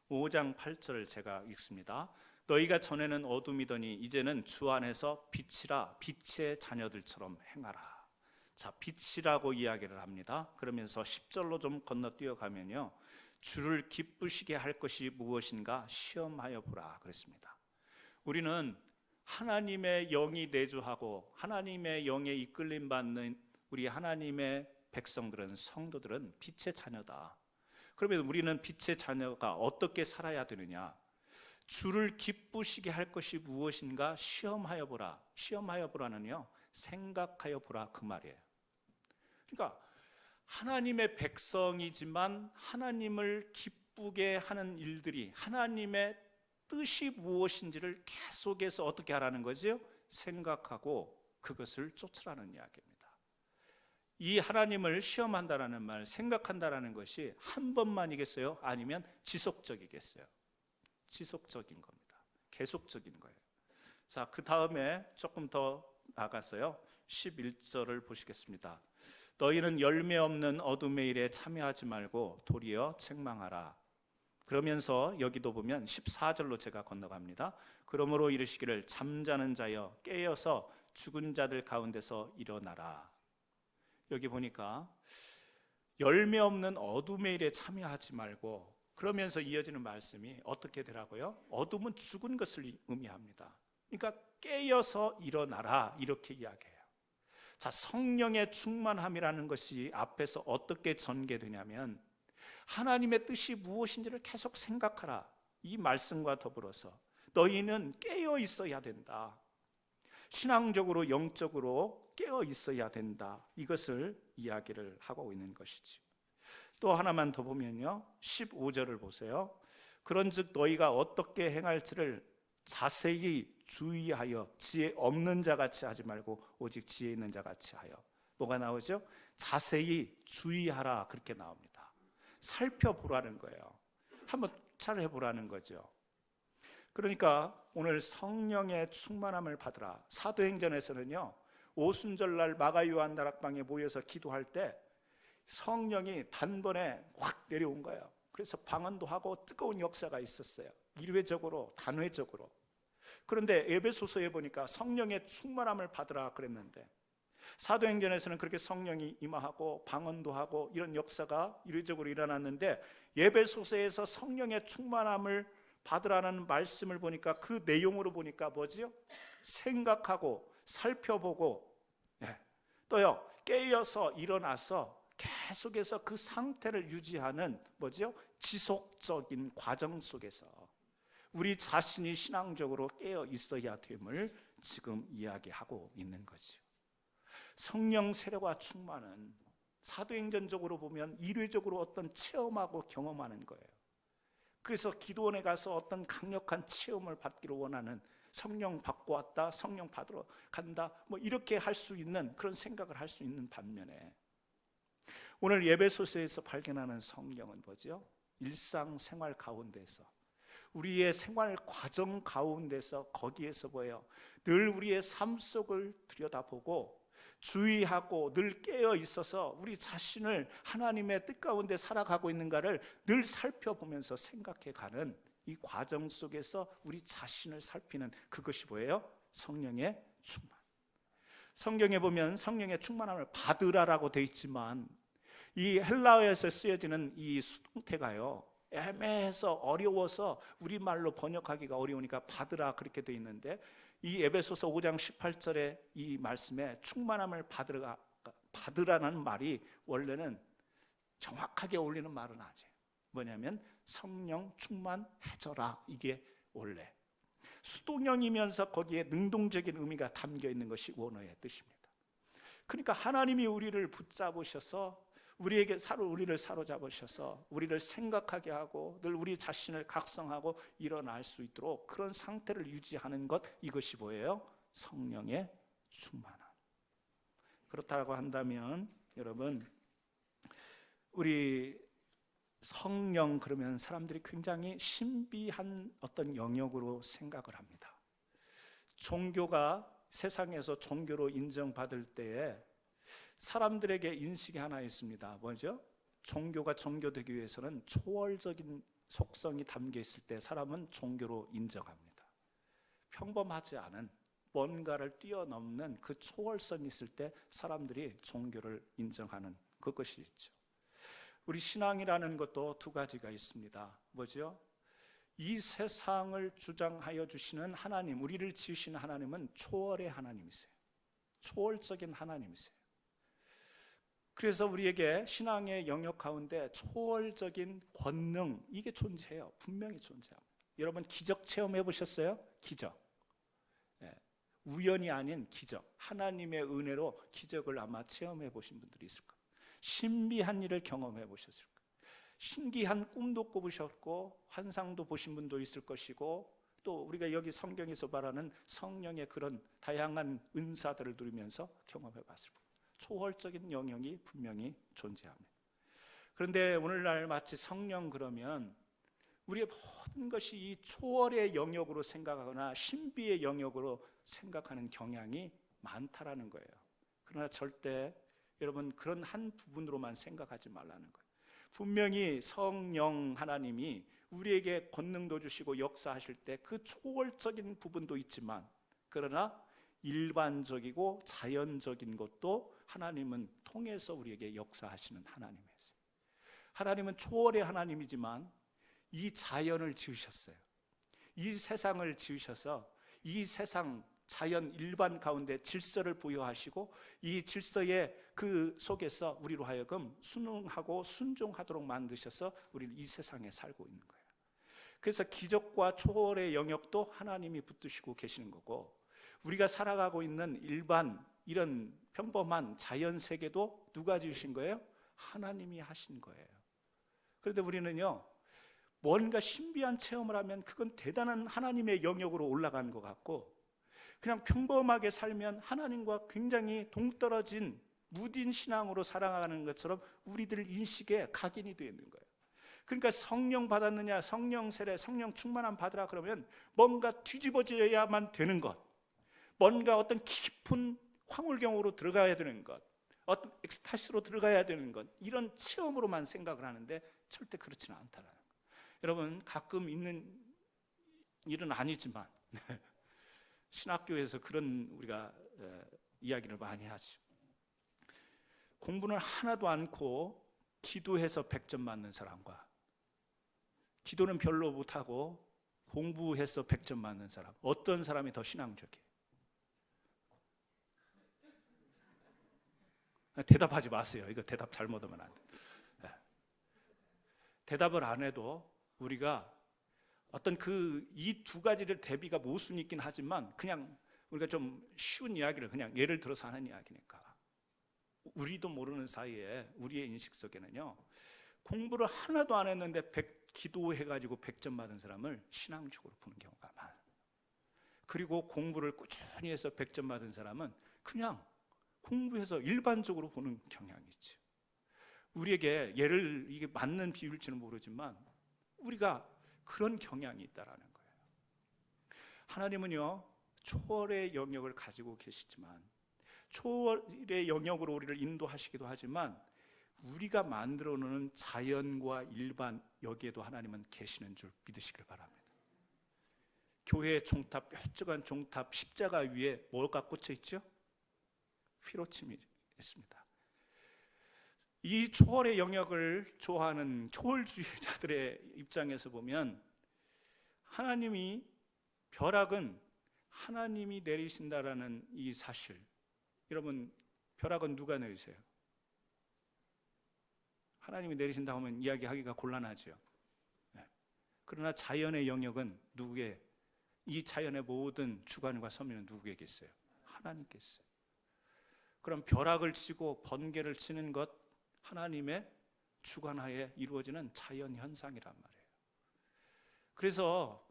5장 8절을 제가 읽습니다. 너희가 전에는 어둠이더니 이제는 주 안에서 빛이라, 빛의 자녀들처럼 행하라. 자, 빛이라고 이야기를 합니다. 그러면서 10절로 좀 건너뛰어 가면요, 주를 기쁘시게 할 것이 무엇인가 시험하여 보라 그랬습니다. 우리는 하나님의 영이 내주하고 하나님의 영에 이끌림 받는 우리 하나님의 백성들은, 성도들은 빛의 자녀다. 그러면 우리는 빛의 자녀가 어떻게 살아야 되느냐? 주를 기쁘시게 할 것이 무엇인가 시험하여 보라. 시험하여 보라는요, 생각하여 보라, 그 말이에요. 그러니까 하나님의 백성이지만 하나님을 기쁘게 하는 일들이, 하나님의 뜻이 무엇인지를 계속해서 어떻게 하라는 거죠? 생각하고 그것을 쫓으라는 이야기입니다. 이 하나님을 시험한다라는 말, 생각한다라는 것이 한 번만이겠어요? 아니면 지속적이겠어요? 지속적인 겁니다. 계속적인 거예요. 자, 그 다음에 조금 더 나가서요, 11절을 보시겠습니다. 너희는 열매 없는 어둠의 일에 참여하지 말고 도리어 책망하라. 그러면서 여기도 보면 14절로 제가 건너갑니다. 그러므로 이르시기를 잠자는 자여 깨어서 죽은 자들 가운데서 일어나라. 여기 보니까 열매 없는 어둠의 일에 참여하지 말고, 그러면서 이어지는 말씀이 어떻게 되라고요? 어둠은 죽은 것을 의미합니다. 그러니까 깨어서 일어나라, 이렇게 이야기해요. 자, 성령의 충만함이라는 것이 앞에서 어떻게 전개되냐면, 하나님의 뜻이 무엇인지를 계속 생각하라, 이 말씀과 더불어서 너희는 깨어 있어야 된다. 신앙적으로, 영적으로 깨어 있어야 된다. 이것을 이야기를 하고 있는 것이지. 또 하나만 더 보면요, 15절을 보세요. 그런즉 너희가 어떻게 행할지를 자세히 주의하여 지혜 없는 자같이 하지 말고 오직 지혜 있는 자같이 하여. 뭐가 나오죠? 자세히 주의하라, 그렇게 나옵니다. 살펴보라는 거예요. 한번 차려보라는 거죠. 그러니까 오늘 성령의 충만함을 받으라. 사도행전에서는요, 오순절날 마가 요한 다락방에 모여서 기도할 때 성령이 단번에 확 내려온 거예요. 그래서 방언도 하고 뜨거운 역사가 있었어요. 일회적으로, 단회적으로. 그런데 에베소서에 보니까 성령의 충만함을 받으라 그랬는데, 사도행전에서는 그렇게 성령이 임하고 방언도 하고 이런 역사가 일회적으로 일어났는데, 에베소서에서 성령의 충만함을 받으라는 말씀을 보니까 그 내용으로 보니까 뭐지요? 생각하고 살펴보고, 또요 깨어서 일어나서 계속해서 그 상태를 유지하는 뭐죠? 지속적인 과정 속에서 우리 자신이 신앙적으로 깨어 있어야 됨을 지금 이야기하고 있는 거죠. 성령 세례와 충만은 사도행전적으로 보면 일회적으로 어떤 체험하고 경험하는 거예요. 그래서 기도원에 가서 어떤 강력한 체험을 받기를 원하는, 성령 받고 왔다, 성령 받으러 간다, 뭐 이렇게 할 수 있는 그런 생각을 할 수 있는 반면에, 오늘 예배소서에서 발견하는 성령은 뭐죠? 일상생활 가운데서, 우리의 생활 과정 가운데서, 거기에서 뭐예요? 늘 우리의 삶 속을 들여다보고 주의하고 늘 깨어 있어서 우리 자신을 하나님의 뜻 가운데 살아가고 있는가를 늘 살펴보면서 생각해가는 이 과정 속에서 우리 자신을 살피는, 그것이 뭐예요? 성령의 충만. 성경에 보면 성령의 충만함을 받으라라고 되어 있지만, 이 헬라어에서 쓰여지는 이 수동태가요 애매해서 어려워서 우리말로 번역하기가 어려우니까 받으라 그렇게 되어 있는데, 이 에베소서 5장 18절의 이 말씀에 충만함을 받으라는 말이 원래는 정확하게 어울리는 말은 아니에요. 뭐냐면 성령 충만해져라, 이게 원래 수동형이면서 거기에 능동적인 의미가 담겨 있는 것이 원어의 뜻입니다. 그러니까 하나님이 우리를 붙잡으셔서 우리를 사로잡으셔서 우리를 생각하게 하고 늘 우리 자신을 각성하고 일어날 수 있도록 그런 상태를 유지하는 것, 이것이 뭐예요? 성령의 충만함. 그렇다고 한다면 여러분, 우리 성령 그러면 사람들이 굉장히 신비한 어떤 영역으로 생각을 합니다. 종교가 세상에서 종교로 인정받을 때에 사람들에게 인식이 하나 있습니다. 뭐죠? 종교가 종교되기 위해서는 초월적인 속성이 담겨 있을 때 사람은 종교로 인정합니다. 평범하지 않은 뭔가를 뛰어넘는 그 초월성이 있을 때 사람들이 종교를 인정하는 그것이 있죠. 우리 신앙이라는 것도 두 가지가 있습니다. 뭐죠? 이 세상을 주장하여 주시는 하나님, 우리를 지으시는 하나님은 초월의 하나님이세요. 초월적인 하나님이세요. 그래서 우리에게 신앙의 영역 가운데 초월적인 권능, 이게 존재해요. 분명히 존재합니다. 여러분 기적 체험해 보셨어요? 기적. 우연이 아닌 기적. 하나님의 은혜로 기적을 아마 체험해 보신 분들이 있을 거예요. 신비한 일을 경험해 보셨을 거예요. 신기한 꿈도 꿔보셨고 환상도 보신 분도 있을 것이고, 또 우리가 여기 성경에서 말하는 성령의 그런 다양한 은사들을 누리면서 경험해 봤을 거예요. 초월적인 영역이 분명히 존재합니다. 그런데 오늘날 마치 성령 그러면 우리의 모든 것이 이 초월의 영역으로 생각하거나 신비의 영역으로 생각하는 경향이 많다라는 거예요. 그러나 절대 여러분 그런 한 부분으로만 생각하지 말라는 거예요. 분명히 성령 하나님이 우리에게 권능도 주시고 역사하실 때 그 초월적인 부분도 있지만, 그러나 일반적이고 자연적인 것도 하나님은 통해서 우리에게 역사하시는 하나님이세요. 하나님은 초월의 하나님이지만 이 자연을 지으셨어요. 이 세상을 지으셔서 이 세상 자연 일반 가운데 질서를 부여하시고 이 질서의 그 속에서 우리로 하여금 순응하고 순종하도록 만드셔서 우리는 이 세상에 살고 있는 거예요. 그래서 기적과 초월의 영역도 하나님이 붙드시고 계시는 거고, 우리가 살아가고 있는 일반 이런 평범한 자연 세계도 누가 지으신 거예요? 하나님이 하신 거예요. 그런데 우리는요, 뭔가 신비한 체험을 하면 그건 대단한 하나님의 영역으로 올라가는 것 같고, 그냥 평범하게 살면 하나님과 굉장히 동떨어진 무딘 신앙으로 살아가는 것처럼 우리들 인식에 각인이 되어 있는 거예요. 그러니까 성령 받았느냐, 성령 세례, 성령 충만함 받으라 그러면 뭔가 뒤집어져야만 되는 것, 뭔가 어떤 깊은 황홀경으로 들어가야 되는 것, 어떤 엑스타시로 들어가야 되는 것, 이런 체험으로만 생각을 하는데 절대 그렇지는 않다라는 거예요. 여러분 가끔 있는 일은 아니지만 신학교에서 그런 우리가 이야기를 많이 하죠. 공부는 하나도 않고 기도해서 100점 맞는 사람과 기도는 별로 못하고 공부해서 100점 맞는 사람, 어떤 사람이 더 신앙적이에요? 대답하지 마세요. 이거 대답 잘못하면 안 돼. 대답을 안 해도 우리가 어떤 이 두 가지를 대비가 모순이 있긴 하지만 그냥 우리가 좀 쉬운 이야기를 그냥 예를 들어서 하는 이야기니까, 우리도 모르는 사이에 우리의 인식 속에는요, 공부를 하나도 안 했는데 기도해가지고 100점 받은 사람을 신앙적으로 보는 경우가 많아요. 그리고 공부를 꾸준히 해서 100점 받은 사람은 그냥 공부해서 일반적으로 보는 경향이 있죠. 우리에게 이게 맞는 비율지는 모르지만 우리가 그런 경향이 있다라는 거예요. 하나님은요, 초월의 영역을 가지고 계시지만 초월의 영역으로 우리를 인도하시기도 하지만 우리가 만들어 놓은 자연과 일반, 여기에도 하나님은 계시는 줄 믿으시길 바랍니다. 교회의 종탑, 뾰족한 종탑, 십자가 위에 뭐가 꽂혀 있죠? 피로침이 있습니다. 이 초월의 영역을 좋아하는 초월주의자들의 입장에서 보면 벼락은 하나님이 내리신다라는 이 사실, 여러분, 벼락은 누가 내리세요? 하나님이 내리신다 하면 이야기하기가 곤란하죠. 그러나 자연의 영역은 이 자연의 모든 주관과 섭리는 누구에게 있어요? 하나님께 있어요. 그럼 벼락을 치고 번개를 치는 것, 하나님의 주관하에 이루어지는 자연 현상이란 말이에요. 그래서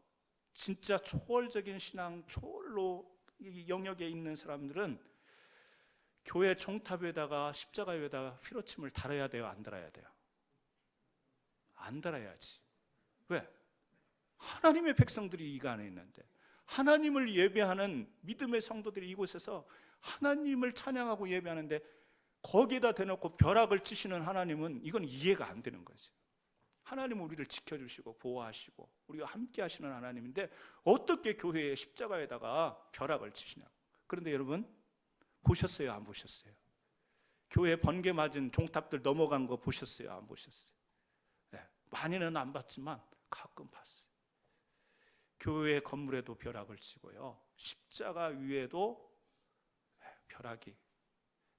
진짜 초월적인 신앙, 초월로 이 영역에 있는 사람들은 교회 종탑 위에다가 십자가 위에다가 피로침을 달아야 돼요? 안 달아야 돼요? 안 달아야지. 왜? 하나님의 백성들이 이거 안에 있는데, 하나님을 예배하는 믿음의 성도들이 이곳에서 하나님을 찬양하고 예배하는데 거기에다 대놓고 벼락을 치시는 하나님은, 이건 이해가 안 되는 거죠. 하나님은 우리를 지켜주시고 보호하시고 우리가 함께 하시는 하나님인데 어떻게 교회의 십자가에다가 벼락을 치시냐고. 그런데 여러분, 보셨어요? 안 보셨어요? 교회 번개 맞은 종탑들 넘어간 거 보셨어요? 안 보셨어요? 많이는 안 봤지만 가끔 봤어요. 교회 건물에도 벼락을 치고요, 십자가 위에도 벼락이,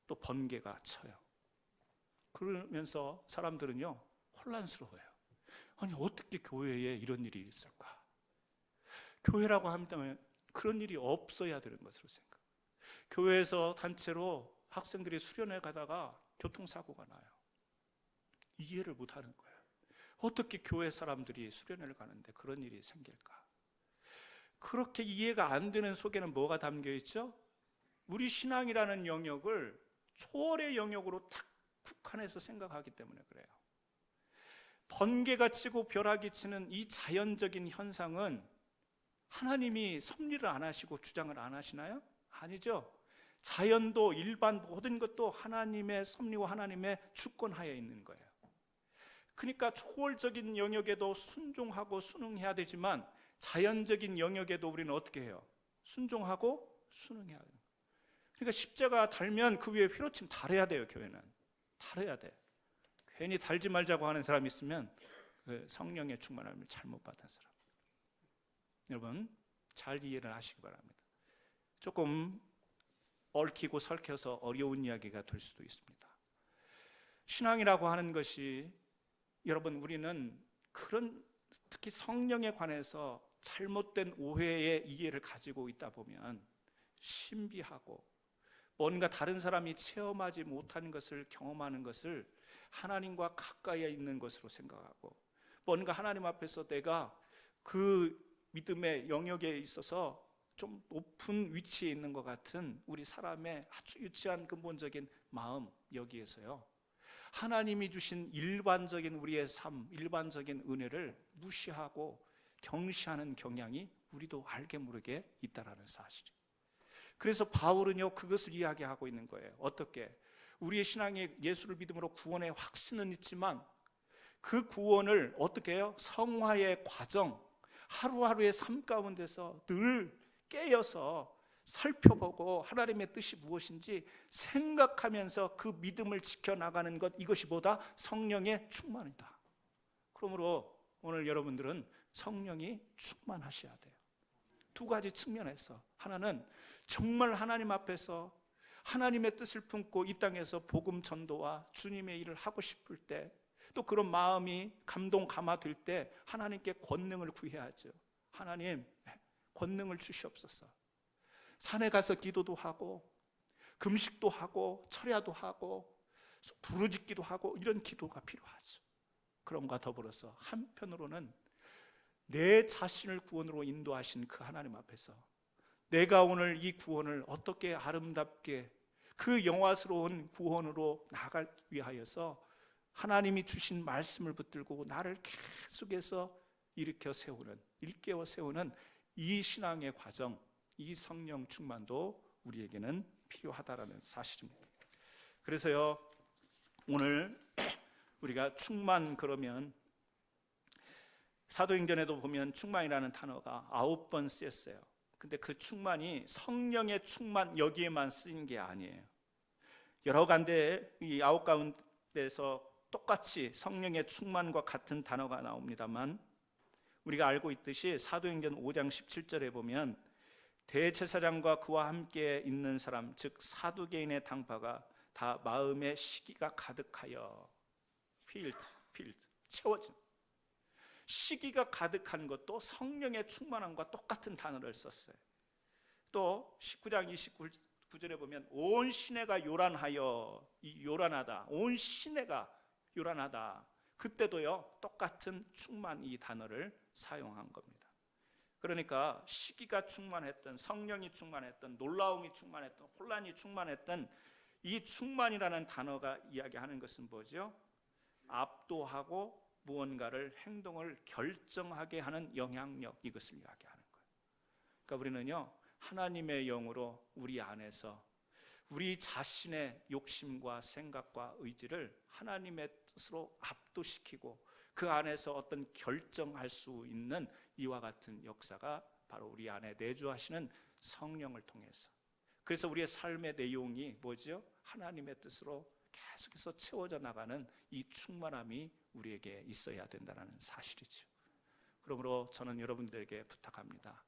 또 번개가 쳐요. 그러면서 사람들은요 혼란스러워요. 아니, 어떻게 교회에 이런 일이 있을까? 교회라고 하면 그런 일이 없어야 되는 것으로 생각. 교회에서 단체로 학생들이 수련회 가다가 교통사고가 나요. 이해를 못하는 거예요. 어떻게 교회 사람들이 수련회를 가는데 그런 일이 생길까? 그렇게 이해가 안 되는 속에는 뭐가 담겨 있죠? 우리 신앙이라는 영역을 초월의 영역으로 탁 국한해서 생각하기 때문에 그래요. 번개가 치고 벼락이 치는 이 자연적인 현상은 하나님이 섭리를 안 하시고 주장을 안 하시나요? 아니죠. 자연도 일반 모든 것도 하나님의 섭리와 하나님의 주권하에 있는 거예요. 그러니까 초월적인 영역에도 순종하고 순응해야 되지만 자연적인 영역에도 우리는 어떻게 해요? 순종하고 순응해야 돼요. 그러니까 십자가 달면 그 위에 피로침 달아야 돼요. 교회는 달아야 돼. 괜히 달지 말자고 하는 사람이 있으면 그 성령의 충만함을 잘못 받은 사람. 여러분, 잘 이해를 하시기 바랍니다. 조금 얽히고 설켜서 어려운 이야기가 될 수도 있습니다. 신앙이라고 하는 것이, 여러분, 우리는 그런, 특히 성령에 관해서 잘못된 오해의 이해를 가지고 있다 보면 신비하고 뭔가 다른 사람이 체험하지 못하는 것을 경험하는 것을 하나님과 가까이에 있는 것으로 생각하고, 뭔가 하나님 앞에서 내가 그 믿음의 영역에 있어서 좀 높은 위치에 있는 것 같은 우리 사람의 아주 유치한 근본적인 마음, 여기에서요 하나님이 주신 일반적인 우리의 삶, 일반적인 은혜를 무시하고 경시하는 경향이 우리도 알게 모르게 있다라는 사실이에요. 그래서 바울은요 그것을 이야기하고 있는 거예요. 어떻게? 우리의 신앙에 예수를 믿음으로 구원의 확신은 있지만 그 구원을 어떻게 해요? 성화의 과정, 하루하루의 삶 가운데서 늘 깨어서 살펴보고 하나님의 뜻이 무엇인지 생각하면서 그 믿음을 지켜나가는 것, 이것이 보다 성령의 충만이다. 그러므로 오늘 여러분들은 성령이 충만하셔야 돼요. 두 가지 측면에서, 하나는 정말 하나님 앞에서 하나님의 뜻을 품고 이 땅에서 복음 전도와 주님의 일을 하고 싶을 때, 또 그런 마음이 감동 감화될 때 하나님께 권능을 구해야죠. 하나님, 권능을 주시옵소서. 산에 가서 기도도 하고 금식도 하고 철야도 하고 부르짖기도 하고 이런 기도가 필요하죠. 그럼과 더불어서 한편으로는 내 자신을 구원으로 인도하신 그 하나님 앞에서 내가 오늘 이 구원을 어떻게 아름답게 그 영화스러운 구원으로 나아가기 위하여서 하나님이 주신 말씀을 붙들고 나를 계속해서 일으켜 세우는, 일깨워 세우는 이 신앙의 과정, 이 성령 충만도 우리에게는 필요하다라는 사실입니다. 그래서요, 오늘 우리가 충만, 그러면 사도행전에도 보면 충만이라는 단어가 9번 쓰였어요. 근데 그 충만이 성령의 충만, 여기에만 쓰인 게 아니에요. 여러 가운데, 이 9 가운데서 똑같이 성령의 충만과 같은 단어가 나옵니다만, 우리가 알고 있듯이 사도행전 5장 17절에 보면 대제사장과 그와 함께 있는 사람, 즉 사두개인의 당파가 다 마음에 시기가 가득하여, 필드 채워진, 시기가 가득한 것도 성령의 충만함과 똑같은 단어를 썼어요. 또 19장 29절에 보면 온 시내가 요란하여, 이 요란하다, 온 시내가 요란하다, 그때도요 똑같은 충만, 이 단어를 사용한 겁니다. 그러니까 시기가 충만했던, 성령이 충만했던, 놀라움이 충만했던, 혼란이 충만했던 이 충만이라는 단어가 이야기하는 것은 뭐죠? 압도하고 무언가를, 행동을 결정하게 하는 영향력, 이것을 이야기하는 거예요. 그러니까 우리는요, 하나님의 영으로 우리 안에서 우리 자신의 욕심과 생각과 의지를 하나님의 뜻으로 압도시키고 그 안에서 어떤 결정할 수 있는 이와 같은 역사가 바로 우리 안에 내주하시는 성령을 통해서, 그래서 우리의 삶의 내용이 뭐죠? 하나님의 뜻으로 계속해서 채워져 나가는 이 충만함이 우리에게 있어야 된다는 사실이죠. 그러므로 저는 여러분들에게 부탁합니다.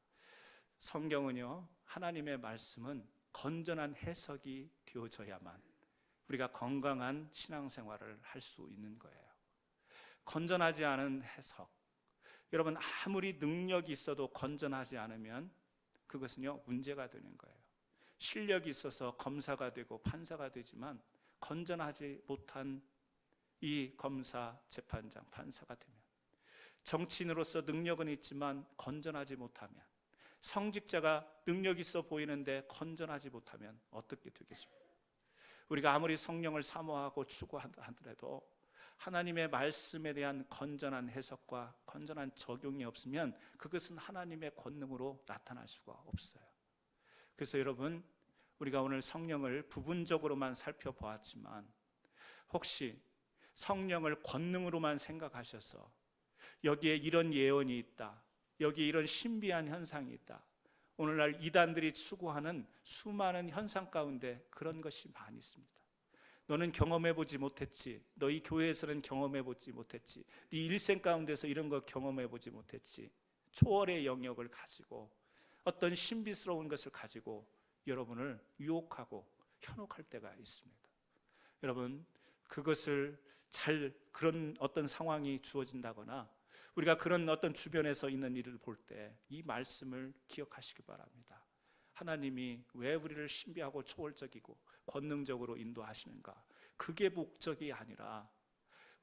성경은요, 하나님의 말씀은 건전한 해석이 되어져야만 우리가 건강한 신앙생활을 할 수 있는 거예요. 건전하지 않은 해석, 여러분 아무리 능력이 있어도 건전하지 않으면 그것은요 문제가 되는 거예요. 실력이 있어서 검사가 되고 판사가 되지만 건전하지 못한 이 검사, 재판장, 판사가 되면, 정치인으로서 능력은 있지만 건전하지 못하면, 성직자가 능력 있어 보이는데 건전하지 못하면 어떻게 되겠습니까? 우리가 아무리 성령을 사모하고 추구하더라도 하나님의 말씀에 대한 건전한 해석과 건전한 적용이 없으면 그것은 하나님의 권능으로 나타날 수가 없어요. 그래서 여러분, 우리가 오늘 성령을 부분적으로만 살펴보았지만 혹시 성령을 권능으로만 생각하셔서 여기에 이런 예언이 있다, 여기에 이런 신비한 현상이 있다, 오늘날 이단들이 추구하는 수많은 현상 가운데 그런 것이 많이 있습니다. 너는 경험해보지 못했지, 너희 교회에서는 경험해보지 못했지, 네 일생 가운데서 이런 거 경험해보지 못했지, 초월의 영역을 가지고 어떤 신비스러운 것을 가지고 여러분을 유혹하고 현혹할 때가 있습니다. 여러분, 그것을 그런 어떤 상황이 주어진다거나 우리가 그런 어떤 주변에서 있는 일을 볼 때 이 말씀을 기억하시기 바랍니다. 하나님이 왜 우리를 신비하고 초월적이고 권능적으로 인도하시는가? 그게 목적이 아니라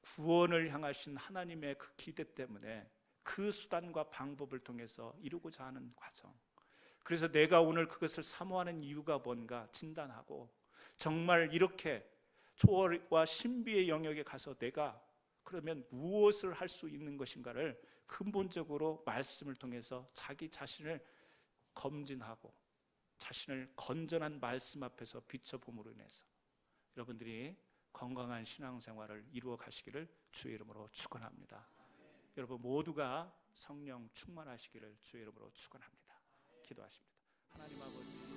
구원을 향하신 하나님의 그 기대 때문에 그 수단과 방법을 통해서 이루고자 하는 과정. 그래서 내가 오늘 그것을 사모하는 이유가 뭔가 진단하고 정말 이렇게 초월과 신비의 영역에 가서 내가 그러면 무엇을 할 수 있는 것인가를 근본적으로 말씀을 통해서 자기 자신을 검진하고 자신을 건전한 말씀 앞에서 비춰봄으로 인해서 여러분들이 건강한 신앙생활을 이루어 가시기를 주의 이름으로 축원합니다. 여러분 모두가 성령 충만하시기를 주의 이름으로 축원합니다. 기도하십니다. 하나님 아버지